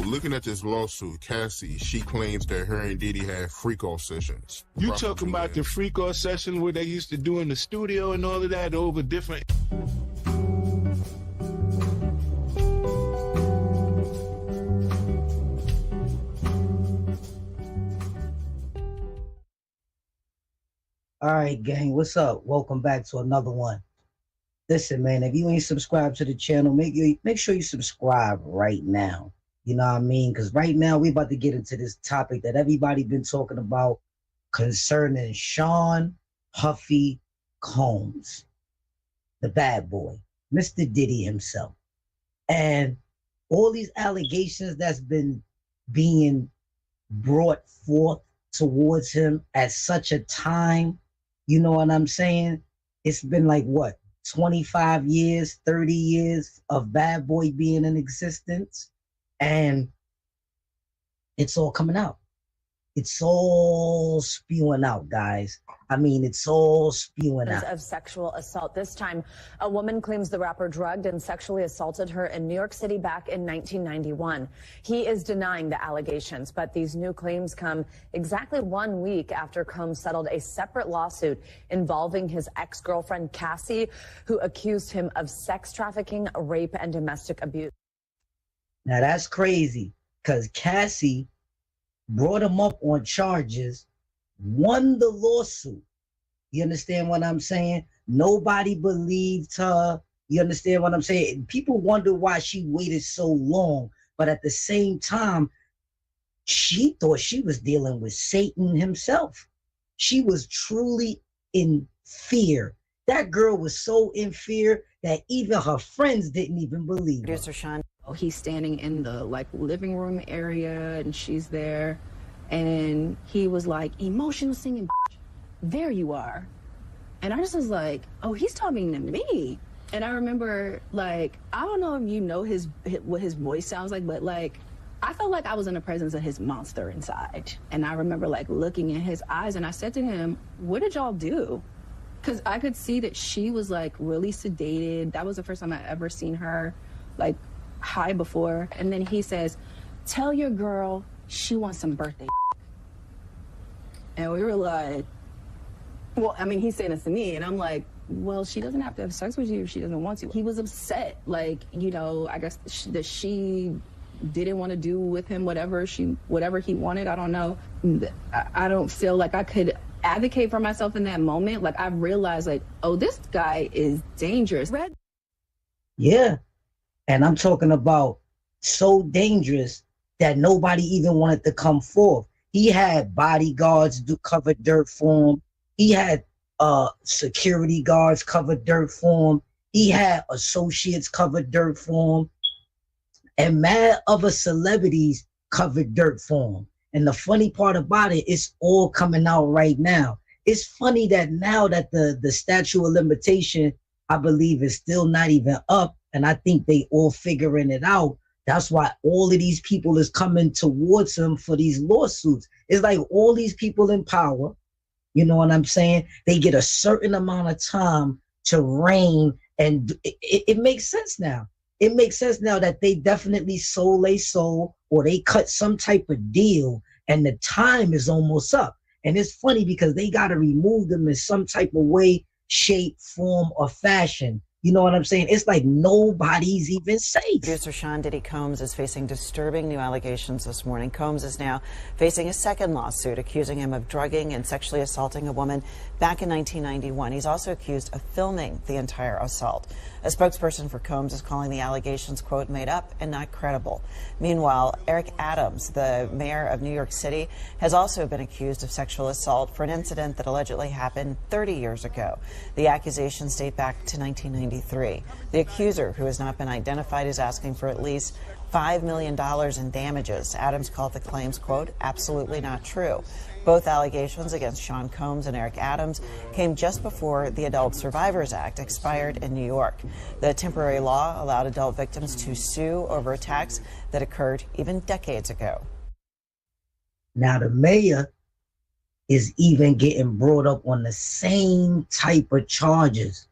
Looking at this lawsuit, Cassie, she claims that her and Diddy had freak-off sessions. You talking about the freak-off session where they used to do in the studio and all of that over different... All right, gang, what's up? Welcome back to another one. Listen, man, if you ain't subscribed to the channel, make sure you subscribe right now. You know what I mean? Because right now we about to get into this topic that everybody been talking about concerning Sean Huffy Combs, the bad boy, Mr. Diddy himself. And all these allegations that's been being brought forth towards him at such a time, you know what I'm saying? It's been like, what, 25 years, 30 years of Bad Boy being in existence, and it's all coming out. It's all spewing out, guys. I mean, it's all spewing out. Of sexual assault. This time, a woman claims the rapper drugged and sexually assaulted her in New York City back in 1991. He is denying the allegations, but these new claims come exactly 1 week after Combs settled a separate lawsuit involving his ex-girlfriend, Cassie, who accused him of sex trafficking, rape, and domestic abuse. Now, that's crazy, because Cassie brought him up on charges, won the lawsuit. You understand what I'm saying? Nobody believed her. You understand what I'm saying? People wonder why she waited so long, but at the same time, she thought she was dealing with Satan himself. She was truly in fear. That girl was so in fear that even her friends didn't even believe her. Producer Sean. He's standing in the living room area and she's there, and he was like, emotional singing, there you are. And I just was like, oh, he's talking to me. And I remember, I don't know if you know what his voice sounds like, but I felt like I was in the presence of his monster inside. And I remember looking in his eyes, and I said to him, what did y'all do? Because I could see that she was really sedated. That was the first time I ever seen her high before. And then he says, tell your girl she wants some birthday. And we were like, well, I mean, he's saying this to me, and I'm like, well, she doesn't have to have sex with you if she doesn't want to. He was upset, I guess that she didn't want to do with him whatever he wanted. I don't know. I don't feel like I could advocate for myself in that moment. I realized oh, this guy is dangerous. Yeah. And I'm talking about so dangerous that nobody even wanted to come forth. He had bodyguards cover dirt for him. He had security guards cover dirt for him. He had associates cover dirt for him. And mad other celebrities covered dirt for him. And the funny part about it, it's all coming out right now. It's funny that now that the statute of limitation, I believe, is still not even up, and I think they all figuring it out. That's why all of these people is coming towards him for these lawsuits. It's like all these people in power, you know what I'm saying? They get a certain amount of time to reign, and it makes sense now. It makes sense now that they definitely sold their soul, or they cut some type of deal, and the time is almost up. And it's funny because they got to remove them in some type of way, shape, form, or fashion. You know what I'm saying? It's like nobody's even safe. Producer Sean Diddy Combs is facing disturbing new allegations this morning. Combs is now facing a second lawsuit accusing him of drugging and sexually assaulting a woman back in 1991. He's also accused of filming the entire assault. A spokesperson for Combs is calling the allegations, quote, made up and not credible. Meanwhile, Eric Adams, the mayor of New York City, has also been accused of sexual assault for an incident that allegedly happened 30 years ago. The accusations date back to 1993. The accuser, who has not been identified, is asking for at least $5 million in damages. Adams called the claims, quote, absolutely not true. Both allegations against Sean Combs and Eric Adams came just before the Adult Survivors Act expired in New York. The temporary law allowed adult victims to sue over attacks that occurred even decades ago. Now the mayor is even getting brought up on the same type of charges.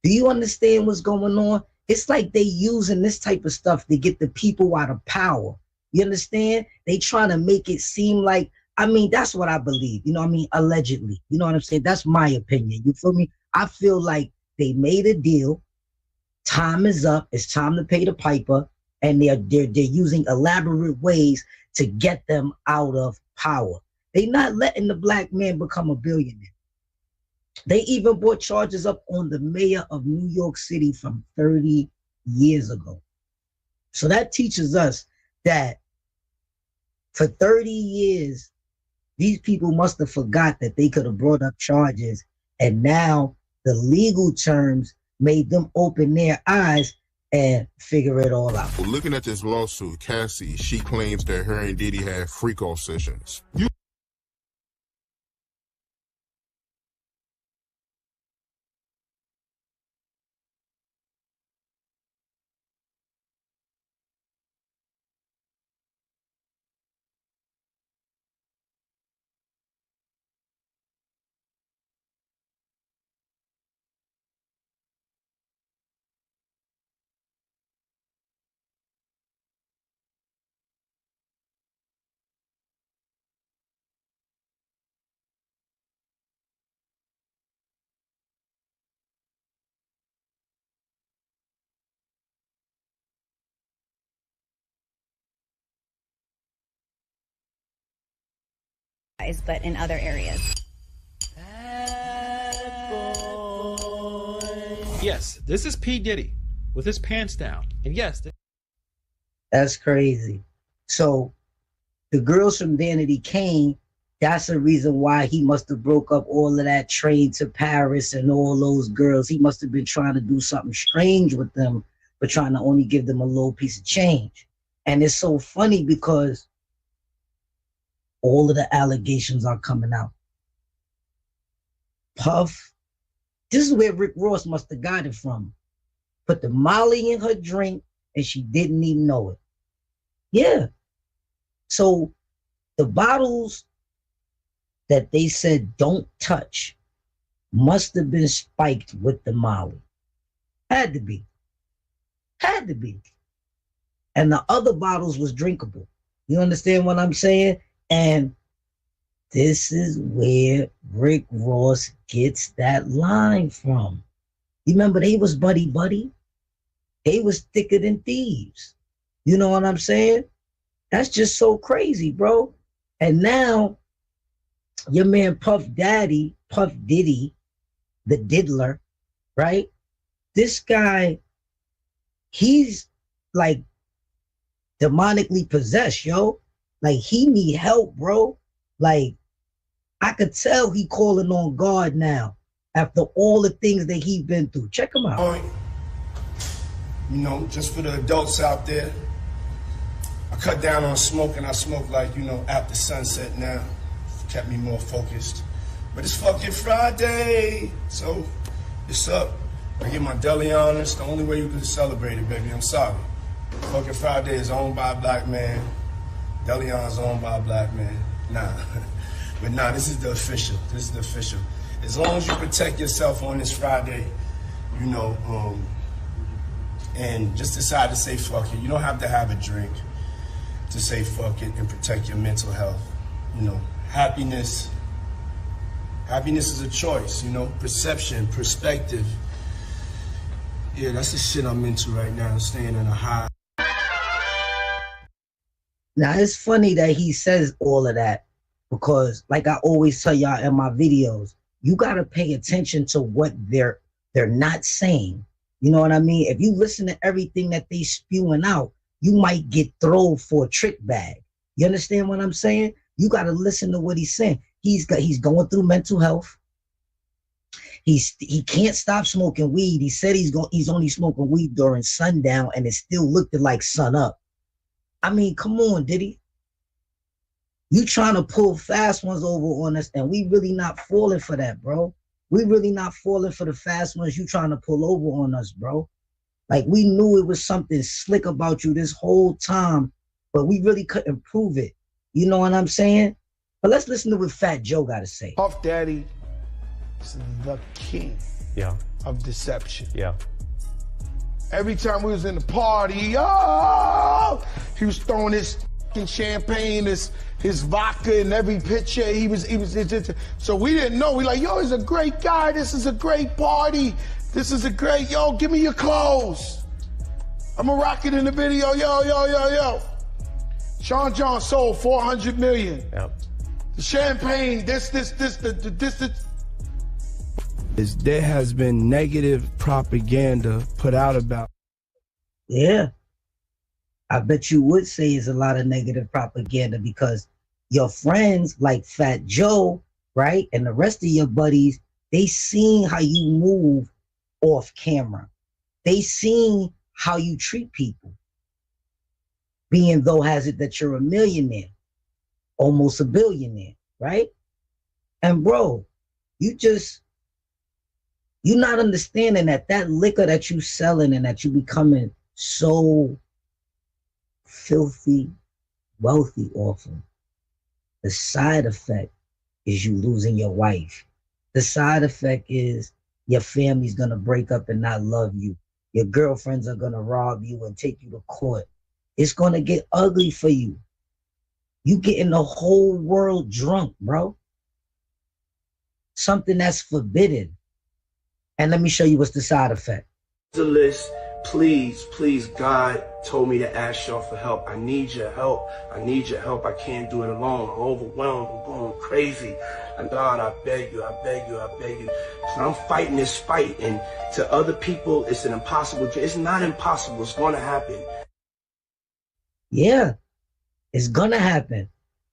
Do you understand what's going on? It's like they using this type of stuff to get the people out of power. You understand? They trying to make it seem like, I mean, that's what I believe. You know what I mean? Allegedly. You know what I'm saying? That's my opinion. You feel me? I feel like they made a deal. Time is up. It's time to pay the piper. And they're using elaborate ways to get them out of power. They not letting the black man become a billionaire. They even brought charges up on the mayor of New York City from 30 years ago. So that teaches us that for 30 years, these people must have forgot that they could have brought up charges, and now the legal terms made them open their eyes and figure it all out. Well, looking at this lawsuit, Cassie, she claims that her and Diddy had freak-off sessions. but in other areas. Yes, this is P. Diddy with his pants down. And yes, that's crazy. So the girls from Vanity Kane, that's the reason why he must have broke up all of that train to Paris and all those girls. He must have been trying to do something strange with them, but trying to only give them a little piece of change. And it's so funny because all of the allegations are coming out. Puff, this is where Rick Ross must have got it from. Put the Molly in her drink and she didn't even know it. Yeah. So the bottles that they said don't touch must have been spiked with the Molly. Had to be. Had to be. And the other bottles was drinkable. You understand what I'm saying? And this is where Rick Ross gets that line from. You remember they was buddy-buddy? They was thicker than thieves. You know what I'm saying? That's just so crazy, bro. And now your man Puff Daddy, Puff Diddy, the diddler, right? This guy, he's like demonically possessed, yo. Like he need help, bro. Like I could tell he calling on God now after all the things that he's been through. Check him out. You know, just for the adults out there, I cut down on smoking. I smoke like, you know, after sunset now. Kept me more focused. But it's fucking Friday, so it's up. I get my deli on. It's the only way you can celebrate it, baby. I'm sorry. Fucking Friday is owned by a black man. Delion's owned by a black man. Nah. But nah, this is the official. This is the official. As long as you protect yourself on this Friday, you know, and just decide to say fuck it. You don't have to have a drink to say fuck it and protect your mental health. You know, happiness is a choice, you know, perception, perspective. Yeah, that's the shit I'm into right now, staying in a high. Now, it's funny that he says all of that because, like I always tell y'all in my videos, you got to pay attention to what they're not saying. You know what I mean? If you listen to everything that they spewing out, you might get thrown for a trick bag. You understand what I'm saying? You got to listen to what he's saying. He's going through mental health. He can't stop smoking weed. He said he's only smoking weed during sundown, and it still looked like sun up. I mean, come on, Diddy. You trying to pull fast ones over on us, and we really not falling for that, bro. We really not falling for the fast ones you trying to pull over on us, bro. Like, we knew it was something slick about you this whole time, but we really couldn't prove it. You know what I'm saying? But let's listen to what Fat Joe got to say. Puff Daddy is the king of deception. Yeah. Every time we was in the party, oh, he was throwing this champagne, his vodka in every picture. He was so we didn't know. We like, yo, he's a great guy. This is a great party. This is a great, yo, give me your clothes. I'm gonna rock it in the video, yo. Sean John sold 400 million. Yep. The champagne, this. There has been negative propaganda put out about. Yeah. I bet you would say it's a lot of negative propaganda because your friends like Fat Joe, right? And the rest of your buddies, they seen how you move off camera. They seen how you treat people. Being though has it that you're a millionaire, almost a billionaire, right? And bro, you're not understanding that liquor that you selling and that you becoming so filthy wealthy off of, the side effect is you losing your wife. The side effect is your family's gonna break up and not love you. Your girlfriends are gonna rob you and take you to court. It's gonna get ugly for you. You getting the whole world drunk, bro. Something that's forbidden. And let me show you what's the side effect. The list, please, God told me to ask y'all for help. I need your help. I need your help. I can't do it alone. I'm overwhelmed. I'm going crazy. And God, I beg you. So I'm fighting this fight, and to other people, it's an impossible dream. It's not impossible. It's going to happen. Yeah, it's gonna happen.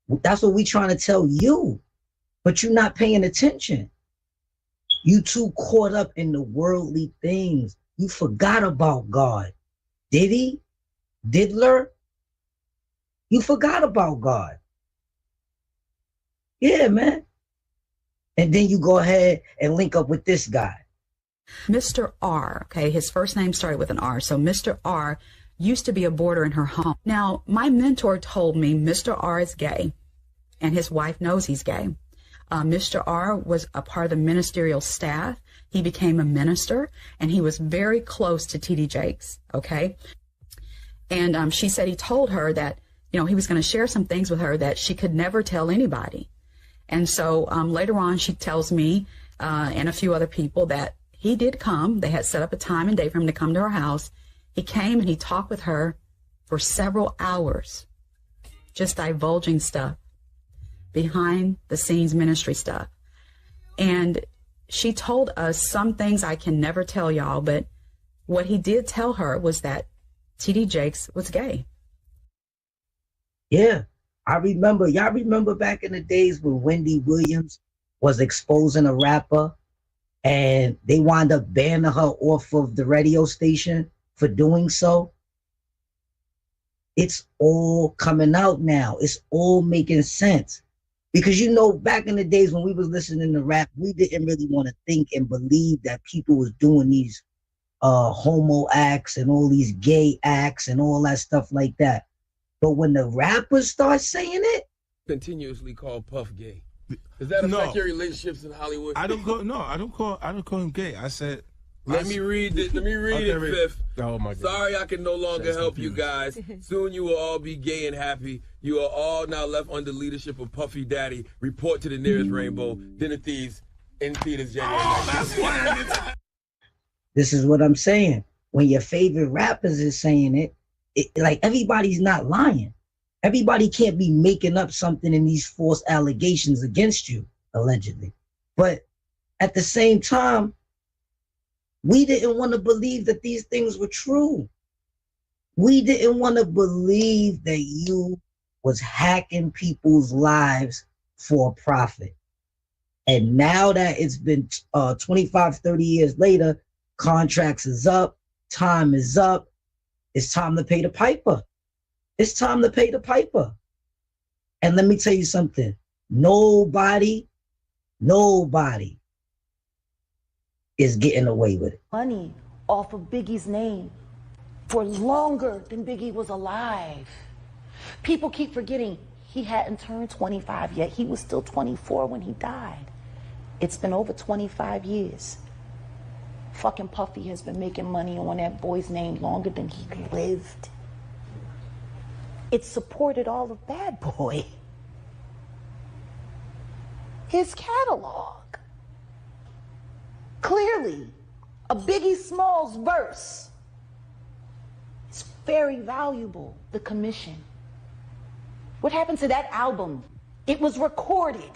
That's what we trying to tell you, but you're not paying attention. You too caught up in the worldly things. You forgot about God. Diddler? You forgot about God. Yeah, man. And then you go ahead and link up with this guy. Mr. R, okay, his first name started with an R. So Mr. R used to be a boarder in her home. Now, my mentor told me Mr. R is gay, and his wife knows he's gay. Mr. R was a part of the ministerial staff. He became a minister, and he was very close to T.D. Jakes, okay? And she said he told her that, he was going to share some things with her that she could never tell anybody. And so later on, she tells me and a few other people that he did come. They had set up a time and day for him to come to her house. He came and he talked with her for several hours, just divulging stuff, behind the scenes ministry stuff. And she told us some things I can never tell y'all, but what he did tell her was that T.D. Jakes was gay. Yeah, y'all remember back in the days when Wendy Williams was exposing a rapper and they wound up banning her off of the radio station for doing so? It's all coming out now. It's all making sense. Because back in the days when we was listening to rap, we didn't really want to think and believe that people was doing these homo acts and all these gay acts and all that stuff like that. But when the rappers start saying it, continuously call Puff gay. Does that affect your relationships in Hollywood? I don't call him gay. I said, Let me read it, Fifth. Oh my God. Sorry I can no longer help you guys. Soon you will all be gay and happy. You are all now left under leadership of Puffy Daddy. Report to the nearest rainbow. Dinner Thieves in theaters January 9th. This is what I'm saying. When your favorite rappers is saying it, like everybody's not lying. Everybody can't be making up something in these false allegations against you, allegedly. But at the same time, we didn't want to believe that these things were true. We didn't want to believe that you was hacking people's lives for a profit. And now that it's been 25, 30 years later, contracts is up, time is up, it's time to pay the piper. It's time to pay the piper. And let me tell you something. Nobody is getting away with it. Money off of Biggie's name for longer than Biggie was alive. People keep forgetting he hadn't turned 25 yet. He was still 24 when he died. It's been over 25 years. Fucking Puffy has been making money on that boy's name longer than he lived. it supported all of Bad Boy. His catalog. Clearly, a Biggie Smalls verse is very valuable, the commission. What happened to that album? It was recorded.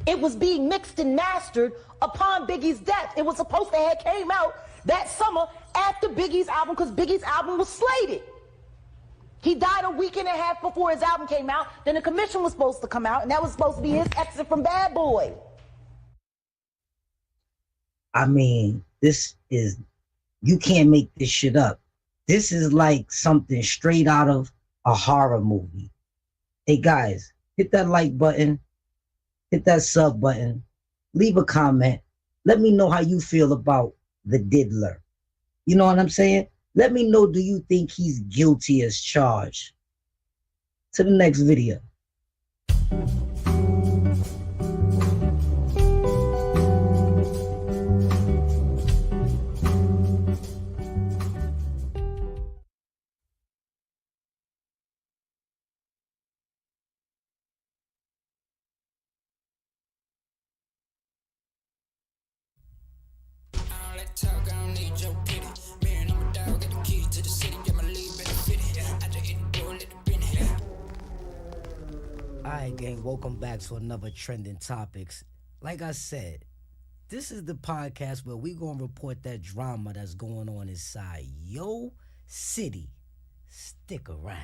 It was being mixed and mastered upon Biggie's death. It was supposed to have came out that summer after Biggie's album, because Biggie's album was slated. He died a week and a half before his album came out. Then the commission was supposed to come out, and that was supposed to be his exit from Bad Boy. I mean, this is, you can't make this shit up. This is like something straight out of a horror movie. Hey guys, hit that like button, hit that sub button, leave a comment. Let me know how you feel about the diddler. You know what I'm saying? Let me know, do you think he's guilty as charged? To the next video. Alright, gang, welcome back to another Trending Topics. Like I said, this is the podcast where we gonna report that drama that's going on inside your city. Stick around.